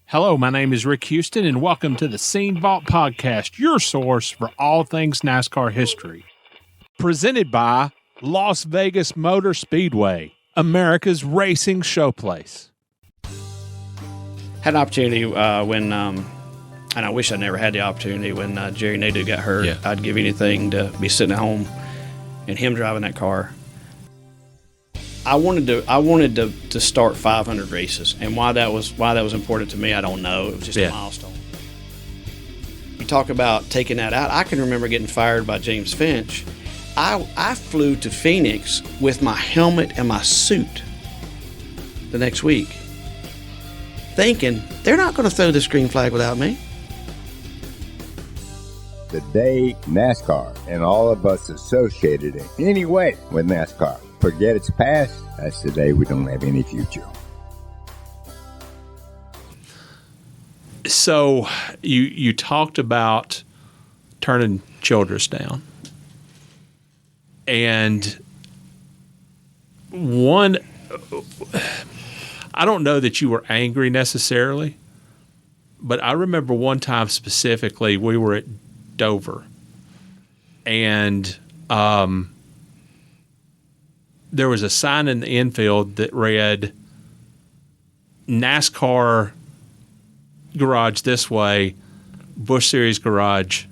Hello, my name is Rick Houston, and welcome to the Scene Vault Podcast, your source for all things NASCAR history. Presented by Las Vegas Motor Speedway, America's racing showplace. Had an opportunity when, and I wish I never had the opportunity when Jerry Nadeau got hurt. Yeah. I'd give anything to be sitting at home and him driving that car. I wanted to start 500 races, and why that was important to me, I don't know. It was just a milestone. You talk about taking that out. I can remember getting fired by James Finch. I flew to Phoenix with my helmet and my suit the next week, thinking they're not going to throw this green flag without me. The day NASCAR and all of us associated in any way with NASCAR forget its past, that's the day we don't have any future. So you talked about turning Childress down. And one, I don't know that you were angry necessarily, but I remember one time specifically we were at Dover, and there was a sign in the infield that read NASCAR garage this way, Busch Series garage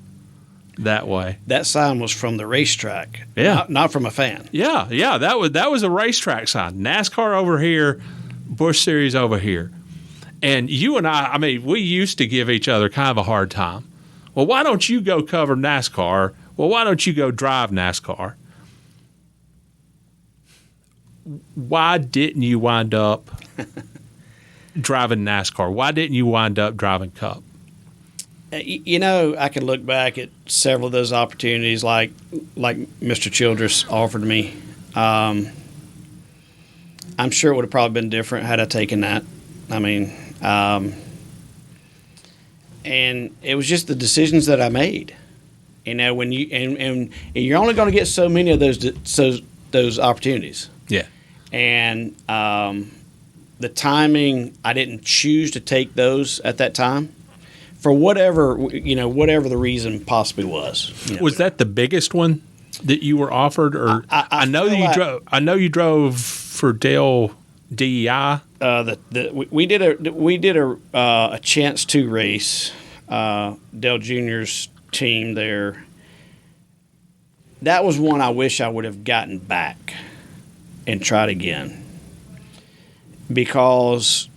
that way. That sign was from the racetrack, Yeah. not from a fan. Yeah, that was a racetrack sign. NASCAR over here, Busch Series over here. And you and I mean, we used to give each other kind of a hard time. Well, why don't you go cover NASCAR? Well, why don't you go drive NASCAR? Why didn't you wind up driving NASCAR? Why didn't you wind up driving Cup? You know, I can look back at several of those opportunities like Mr. Childress offered me. I'm sure it would have probably been different had I taken that. I mean, and it was just the decisions that I made. You know, when you and you're only going to get so many of those opportunities. Yeah. And the timing, I didn't choose to take those at that time for whatever the reason possibly was. You know, Was that the biggest one that you were offered, or I know you drove? I know you drove for Dale DEI. We did a chance to race Dale Jr.'s team there. That was one I wish I would have gotten back and tried again, because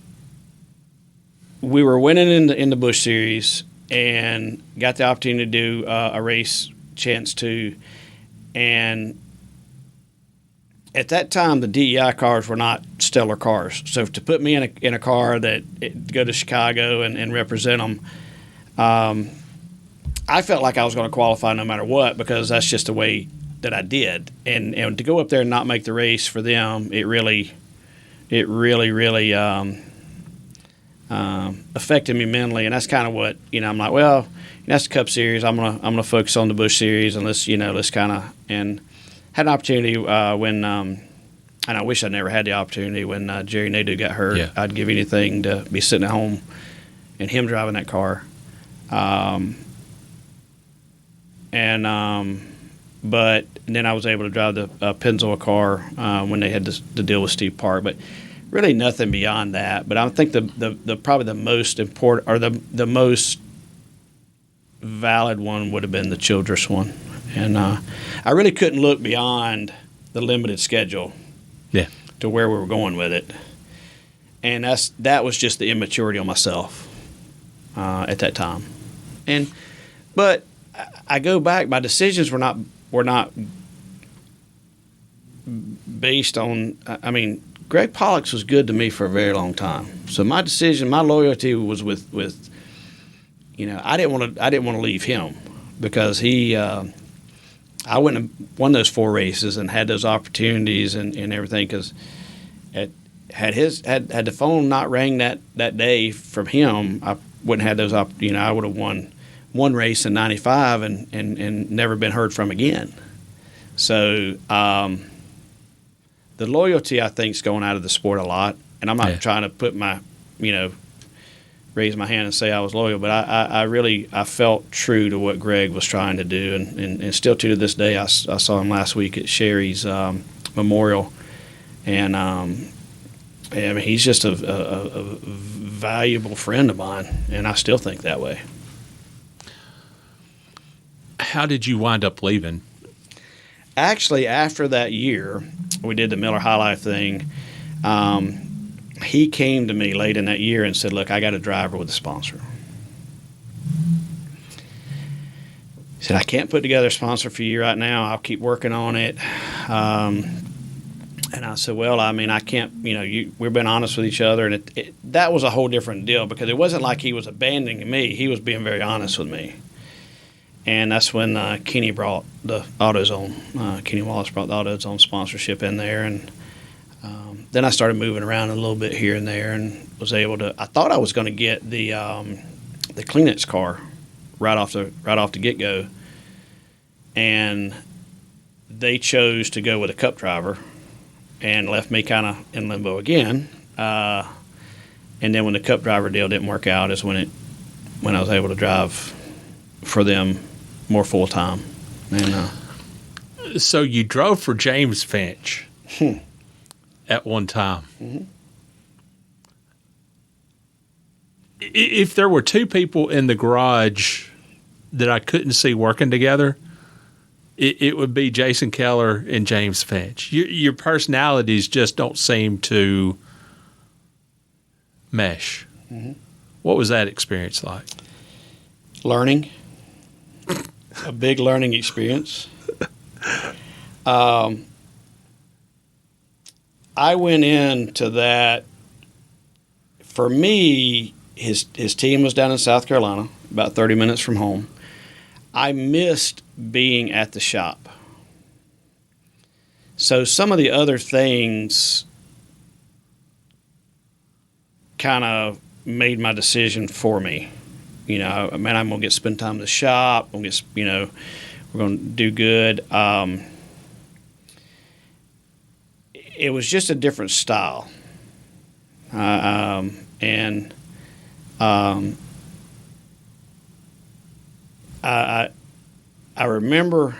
we were winning in the Busch Series and got the opportunity to do a race chance to, and at that time the DEI cars were not stellar cars. So to put me in a car that go to Chicago and represent them, I felt like I was going to qualify no matter what, because that's just the way that I did, and to go up there and not make the race for them, it really affected me mentally, and that's kind of what, you know, I'm like, well, that's the Cup Series. I'm gonna focus on the Busch Series, and let's kind of, and had an opportunity when, and I wish I never had the opportunity when Jerry Nadeau got hurt. Yeah. I'd give anything to be sitting at home and him driving that car, but then I was able to drive the Pennzoil car when they had to deal with Steve Park. But really nothing beyond that. But I think the probably the most important, or the most valid one, would have been the Childress one. And I really couldn't look beyond the limited schedule to where we were going with it. And that was just the immaturity on myself at that time. But I go back, my decisions were not based on, I mean, Greg Pollux was good to me for a very long time. So my decision, my loyalty was with you know, I didn't want to leave him, because I wouldn't have won those 4 races and had those opportunities and everything, because had the phone not rang that day from him, I wouldn't have those I would have won one race in 95 and never been heard from again. So the loyalty, I think, is going out of the sport a lot. And I'm not trying to put my, raise my hand and say I was loyal, but I felt true to what Greg was trying to do, and still to this day. I saw him last week at Sherry's memorial, and I mean, he's just a valuable friend of mine, and I still think that way. How did you wind up leaving? Actually, after that year, we did the Miller High Life thing. He came to me late in that year and said, "Look, I got a driver with a sponsor." He said, "I can't put together a sponsor for you right now. I'll keep working on it." And I said, "Well, I mean, I can't. We've been honest with each other, and that was a whole different deal because it wasn't like he was abandoning me. He was being very honest with me." And that's when Kenny brought the AutoZone. Kenny Wallace brought the AutoZone sponsorship in there, and then I started moving around a little bit here and there, and was able to. I thought I was going to get the Kleenex car right off the get go, and they chose to go with a Cup driver, and left me kind of in limbo again. And then when the Cup driver deal didn't work out, is when I was able to drive for them more full time. And so you drove for James Finch at one time. Mm-hmm. If there were two people in the garage that I couldn't see working together, it would be Jason Keller and James Finch. Your personalities just don't seem to mesh. Mm-hmm. What was that experience like? Learning. A big learning experience. I went into that. For me, his team was down in South Carolina, about 30 minutes from home. I missed being at the shop. So some of the other things kind of made my decision for me. I'm going to spend time in the shop. We're going to do good. It was just a different style. I remember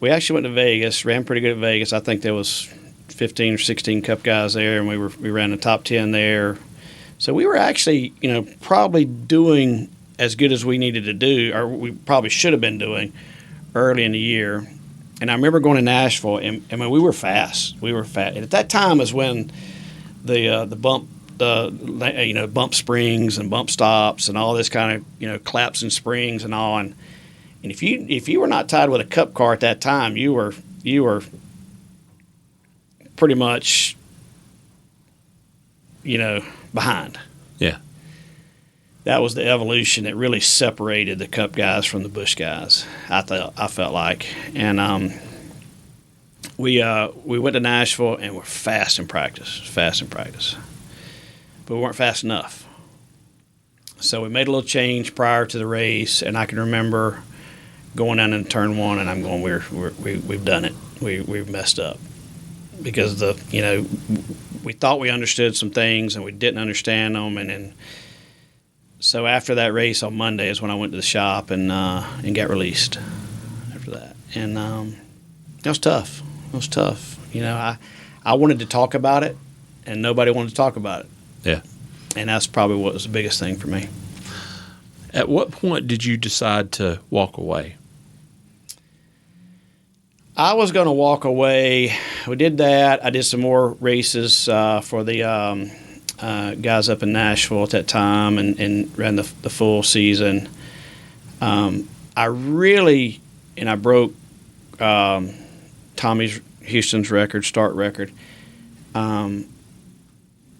we actually went to Vegas, ran pretty good at Vegas. I think there was 15 or 16 Cup guys there, and we ran the top 10 there. So we were actually, probably doing as good as we needed to do, or we probably should have been doing early in the year. And I remember going to Nashville, and I mean, we were fast. We were fast. And at that time is when the bump springs and bump stops and all this kind of, claps and springs and all. And if you were not tied with a Cup car at that time, you were pretty much, behind. Yeah. That was the evolution that really separated the Cup guys from the Busch guys. I felt like, and we went to Nashville and were fast in practice, but we weren't fast enough. So we made a little change prior to the race, and I can remember going down in turn one, and I'm going, we've done it, we've messed up, because we thought we understood some things and we didn't understand them, and then. So after that race on Monday is when I went to the shop and got released after that. And that was tough. It was tough. I wanted to talk about it, and nobody wanted to talk about it. Yeah. And that's probably what was the biggest thing for me. At what point did you decide to walk away? I was going to walk away. We did that. I did some more races for the guys up in Nashville at that time, and ran the full season. I broke Tommy Houston's start record. I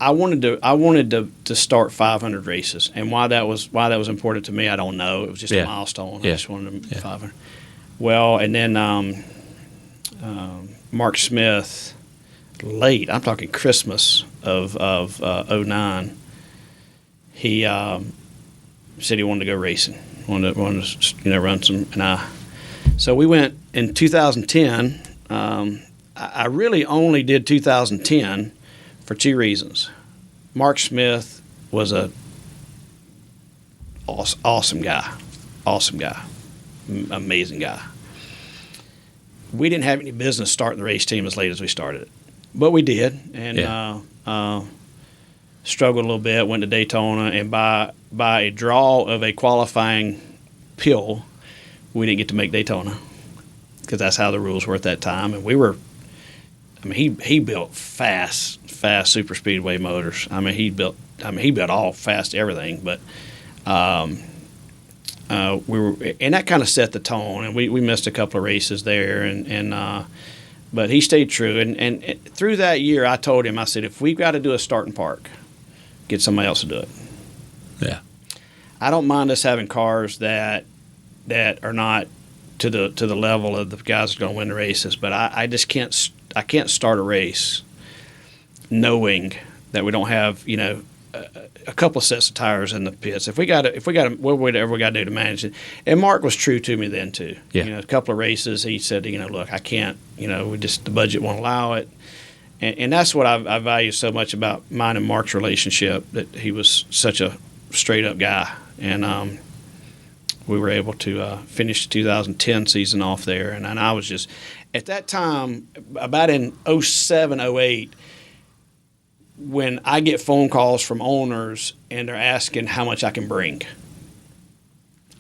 wanted to start 500 races, and why that was important to me, I don't know. It was just a milestone. Yeah. I just wanted 500. Well, and then Mark Smith. Late, I'm talking Christmas of 09. He said he wanted to go racing, wanted to run some, so we went in 2010. I really only did 2010 for two reasons. Mark Smith was a awesome guy, amazing guy. We didn't have any business starting the race team as late as we started it, but we did, and struggled a little bit. Went to Daytona, and by a draw of a qualifying pill, we didn't get to make Daytona because that's how the rules were at that time. And we were, he built fast super speedway motors. He built all fast everything, but we were, and that kind of set the tone. And we missed a couple of races there, but he stayed true. And through that year, I told him, I said, if we've got to do a starting park, get somebody else to do it. Yeah. I don't mind us having cars that are not to the level of the guys that are going to win the races, but I just can't start a race knowing that we don't have a couple of sets of tires in the pits. If we got whatever we got to do to manage it. And Mark was true to me then too. Yeah. A couple of races he said, look, I can't. The budget won't allow it. And that's what I value so much about mine and Mark's relationship, that he was such a straight-up guy. And we were able to finish the 2010 season off there. And I was just – at that time, about in 07, 08, when I get phone calls from owners and they're asking how much I can bring,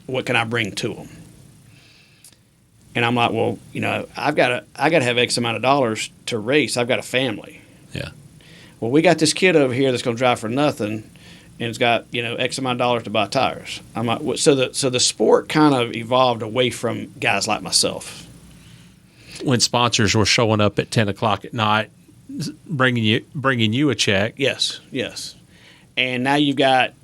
what can I bring to them? And I'm like, well, I got to have X amount of dollars to race. I've got a family. Yeah. Well, we got this kid over here that's going to drive for nothing, and it's got X amount of dollars to buy tires. I'm like, so the sport kind of evolved away from guys like myself. When sponsors were showing up at 10 o'clock at night, bringing you a check. Yes. And now you've got.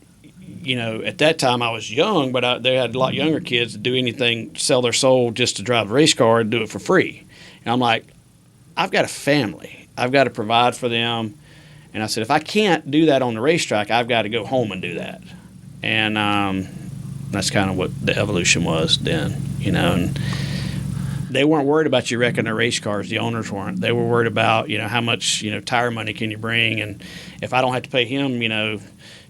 At that time I was young, but they had a lot younger kids that do anything, sell their soul just to drive a race car and do it for free. And I'm like, I've got a family. I've got to provide for them. And I said, if I can't do that on the racetrack, I've got to go home and do that. And that's kind of what the evolution was then, And they weren't worried about you wrecking their race cars. The owners weren't. They were worried about, how much, tire money can you bring. And if I don't have to pay him,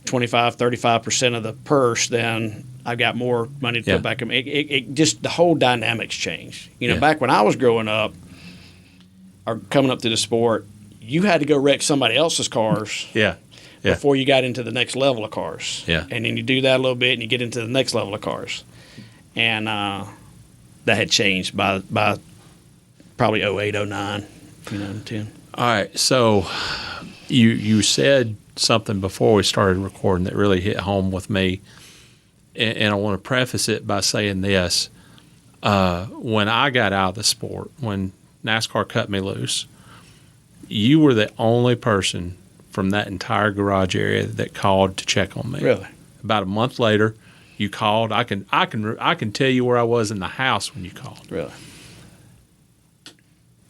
25-35% of the purse, then I've got more money to put back in. It just, the whole dynamics changed. Back when I was growing up or coming up through the sport, you had to go wreck somebody else's cars before you got into the next level of cars. Yeah. And then you do that a little bit and you get into the next level of cars. And that had changed by probably 08, 09, 10. All right. So you said something before we started recording that really hit home with me, and I want to preface it by saying this. When I got out of the sport, when NASCAR cut me loose, you were the only person from that entire garage area that called to check on me. Really? About a month later, you called. I can tell you where I was in the house when you called. Really?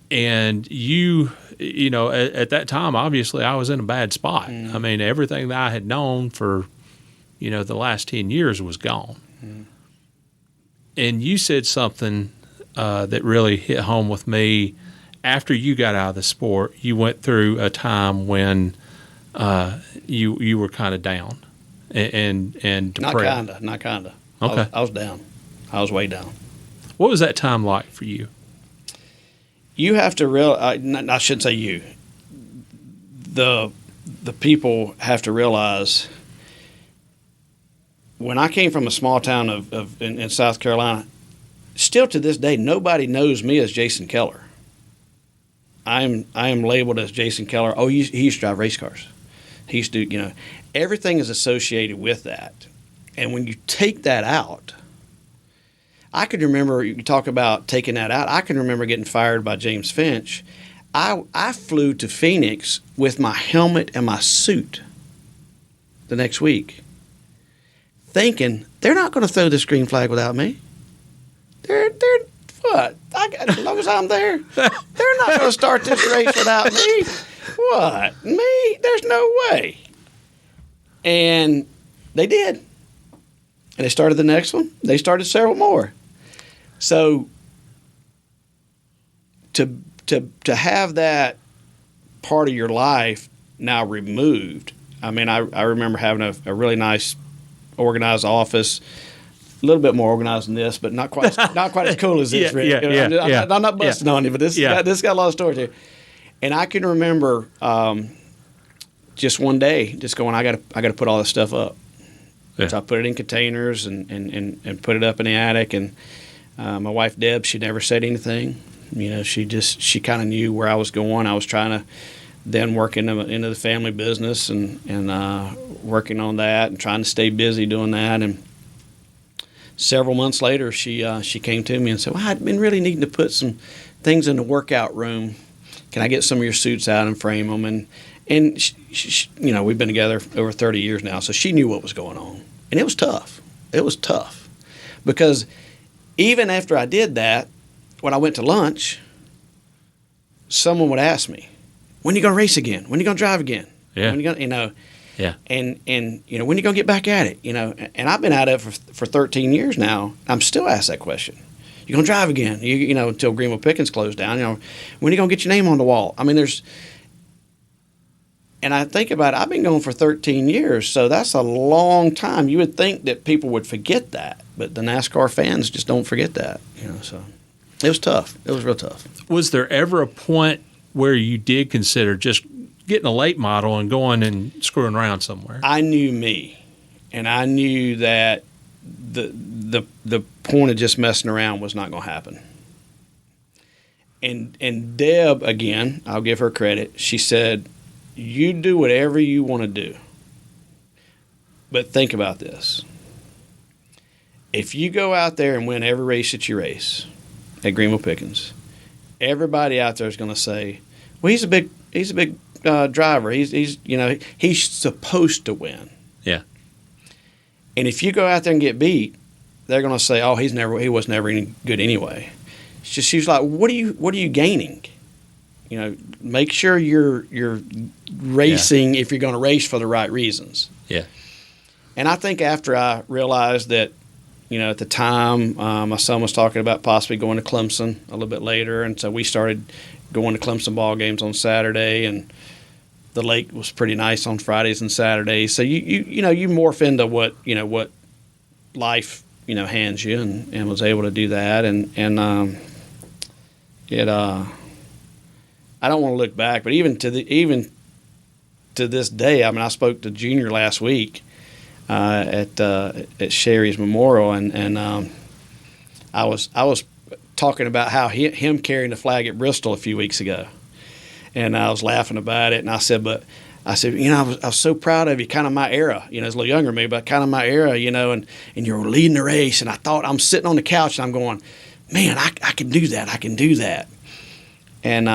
And at that time, obviously, I was in a bad spot. Mm. Everything that I had known for, the last 10 years was gone. Mm. And you said something that really hit home with me. After you got out of the sport, you went through a time when you were kind of down and depressed. Not kinda. Okay. I was down. I was way down. What was that time like for you? You have to realize, I shouldn't say you, the people have to realize, when I came from a small town in South Carolina, still to this day, nobody knows me as Jason Keller. I am labeled as Jason Keller. Oh, he used to drive race cars. He used to, everything is associated with that. And when you take that out, I could remember, you talk about taking that out, I can remember getting fired by James Finch. I flew to Phoenix with my helmet and my suit the next week, thinking, they're not going to throw this green flag without me. They're what? As long as I'm there, they're not going to start this race without me. What? Me? There's no way. And they did. And they started the next one. They started several more. So to have that part of your life now removed, I remember having a really nice organized office. A little bit more organized than this, but not quite as cool as this. Rick. I'm not busting on you, but this got a lot of stories here. And I can remember just one day, just going, I got to put all this stuff up. Yeah. So I put it in containers and put it up in the attic. And my wife Deb, she never said anything. She kind of knew where I was going. I was trying to then work into the family business and working on that and trying to stay busy doing that. And several months later, she came to me and said, "Well, I've been really needing to put some things in the workout room. Can I get some of your suits out and frame them?" And she, we've been together over 30 years now, so she knew what was going on. And it was tough. It was tough because even after I did that, when I went to lunch, someone would ask me, "When are you going to race again? When are you going to drive again? Yeah. When are you going to, Yeah. And when are you going to get back at it? And I've been at it for 13 years now. I'm still asked that question. You going to drive again? Until Greenville Pickens closed down. When are you going to get your name on the wall? I mean, and I think about it, I've been going for 13 years, so that's a long time. You would think that people would forget that, but the NASCAR fans just don't forget that. So it was tough. It was real tough. Was there ever a point where you did consider just getting a late model and going and screwing around somewhere? I knew me, and I knew that the point of just messing around was not going to happen. And Deb, again, I'll give her credit. She said, "You do whatever you want to do, but think about this. If you go out there and win every race that you race at Greenville Pickens, everybody out there is going to say, well, he's a big driver. He's supposed to win. Yeah. And if you go out there and get beat, they're going to say, oh, he was never any good anyway. She's like, what are you gaining? Make sure you're racing if you're going to race for the right reasons. Yeah. And I think after I realized that, at the time, my son was talking about possibly going to Clemson a little bit later, and so we started going to Clemson ball games on Saturday, and the lake was pretty nice on Fridays and Saturdays. So you morph into what life hands you, and was able to do that, and I don't want to look back, but even to this day, I mean, I spoke to Junior last week at Sherry's Memorial, and I was talking about how him carrying the flag at Bristol a few weeks ago, and I was laughing about it, and I said, I was so proud of you, kind of my era, he's a little younger than me, but kind of my era, and you're leading the race, and I thought, I'm sitting on the couch, and I'm going, man, I can do that, and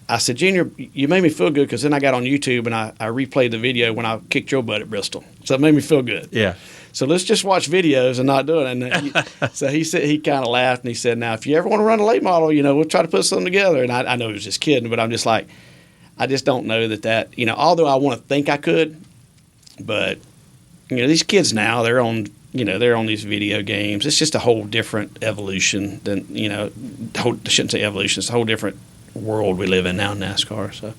I said, Junior, you made me feel good, because then I got on YouTube and I replayed the video when I kicked your butt at Bristol. So it made me feel good. Yeah. So let's just watch videos and not do it. And so he said, he kind of laughed and he said, now, if you ever want to run a late model, we'll try to put something together. And I know he was just kidding, but I'm just like, I just don't know that, although I want to think I could, but, these kids now, they're on these video games. It's just a whole different evolution than, I shouldn't say evolution, it's a whole different world we live in now in NASCAR. So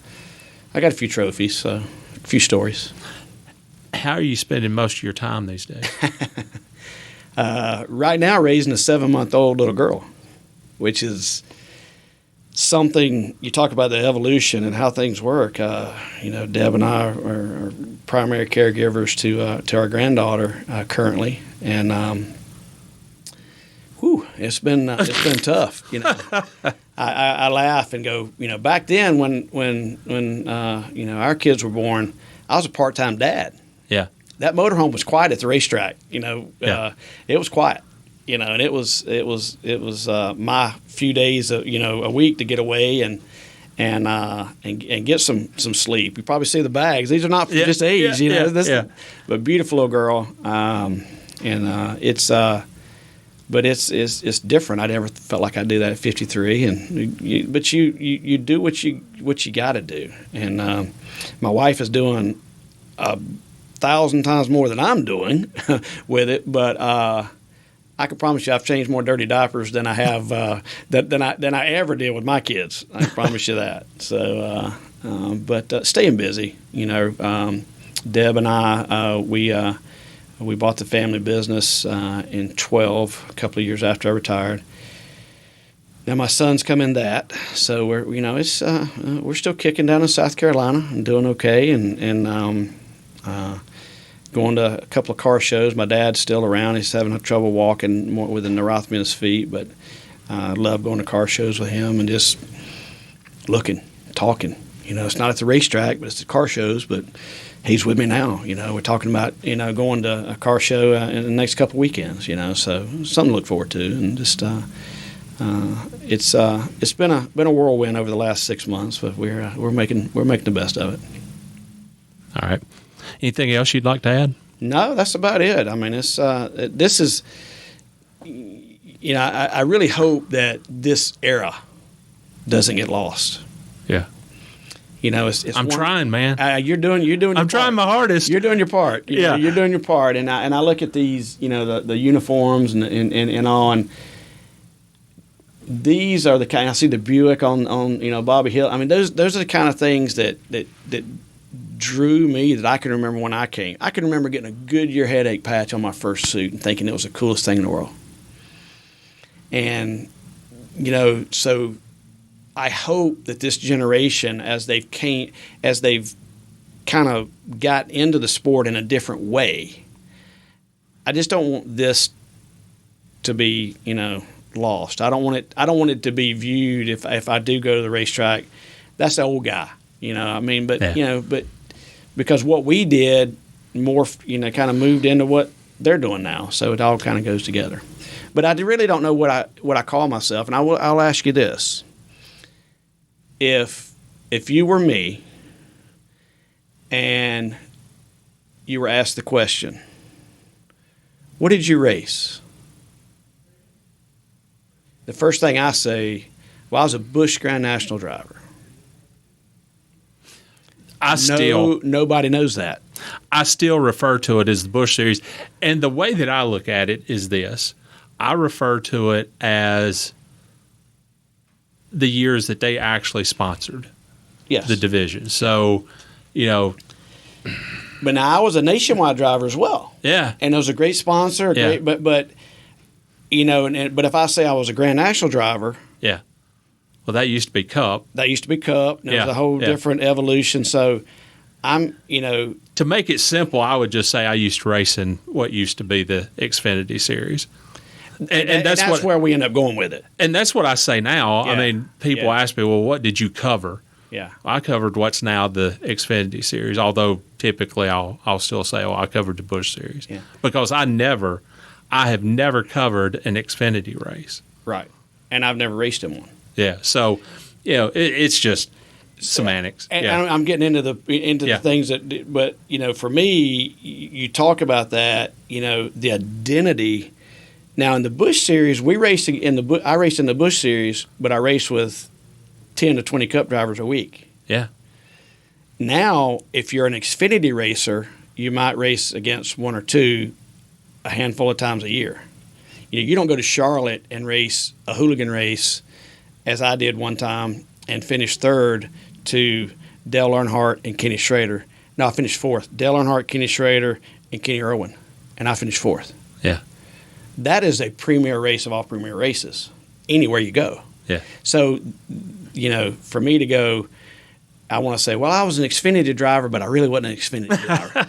I got a few trophies, so a few stories. How are you spending most of your time these days? Right now, raising a 7-month-old little girl, which is something. You talk about the evolution and how things work. Deb and I are primary caregivers to our granddaughter currently, and it's been tough. I laugh and go, back then when our kids were born, I was a part-time dad. Yeah. That motorhome was quiet at the racetrack. Yeah. It was quiet. And it was my few days a week to get away and get some sleep. You probably see the bags. These are not for just age, but beautiful little girl. But it's different. I never felt like I'd do that at 53. But you do what you got to do. And my wife is doing 1,000 times more than I'm doing with it. But I can promise you, I've changed more dirty diapers than I have than I ever did with my kids. I can promise you that. So, but staying busy. Deb and I, We bought the family business in 12, a couple of years after I retired. Now my son's come in that, so we're still kicking down in South Carolina and doing okay, and going to a couple of car shows. My dad's still around. He's having trouble walking more with a neuropathy in his feet, but I love going to car shows with him and just looking, talking. It's not at the racetrack, but it's the car shows. But he's with me now. We're talking about going to a car show in the next couple of weekends. So something to look forward to, and just it's been a whirlwind over the last 6 months, but we're making the best of it. All right. Anything else you'd like to add? No, that's about it. I mean, this is. I really hope that this era doesn't get lost. Yeah. I'm trying, man. You're doing. I'm trying my hardest. You're doing your part. You're doing your part. And I look at these, the uniforms and all, and these are the kind. I see the Buick on Bobby Hill. I mean, those are the kind of things that drew me that I can remember when I came. I can remember getting a Goodyear headache patch on my first suit and thinking it was the coolest thing in the world. And so I hope that this generation, as they've kind of got into the sport in a different way, I just don't want this to be, lost. I don't want it to be viewed if I do go to the racetrack, that's the old guy, but because what we did kind of moved into what they're doing now, so it all kind of goes together. But I really don't know what I call myself, and I'll ask you this: if you were me and you were asked the question, what did you race? The first thing I say, well, I was a Busch Grand National driver. Nobody knows that. I still refer to it as the Busch Series. And the way that I look at it is this. I refer to it as the years that they actually sponsored the division. So, But now I was a nationwide driver as well. Yeah. And it was a great sponsor. But if I say I was a Grand National driver. Yeah. Well, that used to be Cup. That used to be Cup. And it was a whole different evolution. So I'm. To make it simple, I would just say I used to race in what used to be the Xfinity Series. And that's where we end up going with it. And that's what I say now. Yeah. I mean, people ask me, well, what did you cover? Yeah. I covered what's now the Xfinity Series, although typically I'll still say, I covered the Busch Series. Yeah. Because I have never covered an Xfinity race. Right. And I've never raced in one. Yeah. So, it's just semantics. And I'm getting into the things but for me, you talk about that, the identity. Now in the Busch Series, I raced in the Busch Series, but I raced with 10 to 20 Cup drivers a week. Yeah. Now, if you're an Xfinity racer, you might race against one or two a handful of times a year. You don't go to Charlotte and race a hooligan race, as I did one time, and finish third to Dale Earnhardt and Kenny Schrader. No, I finished fourth. Dale Earnhardt, Kenny Schrader, and Kenny Irwin, and I finished fourth. Yeah. That is a premier race of all premier races, anywhere you go. Yeah. So, for me to go, I want to say, well, I was an Xfinity driver, but I really wasn't an Xfinity driver.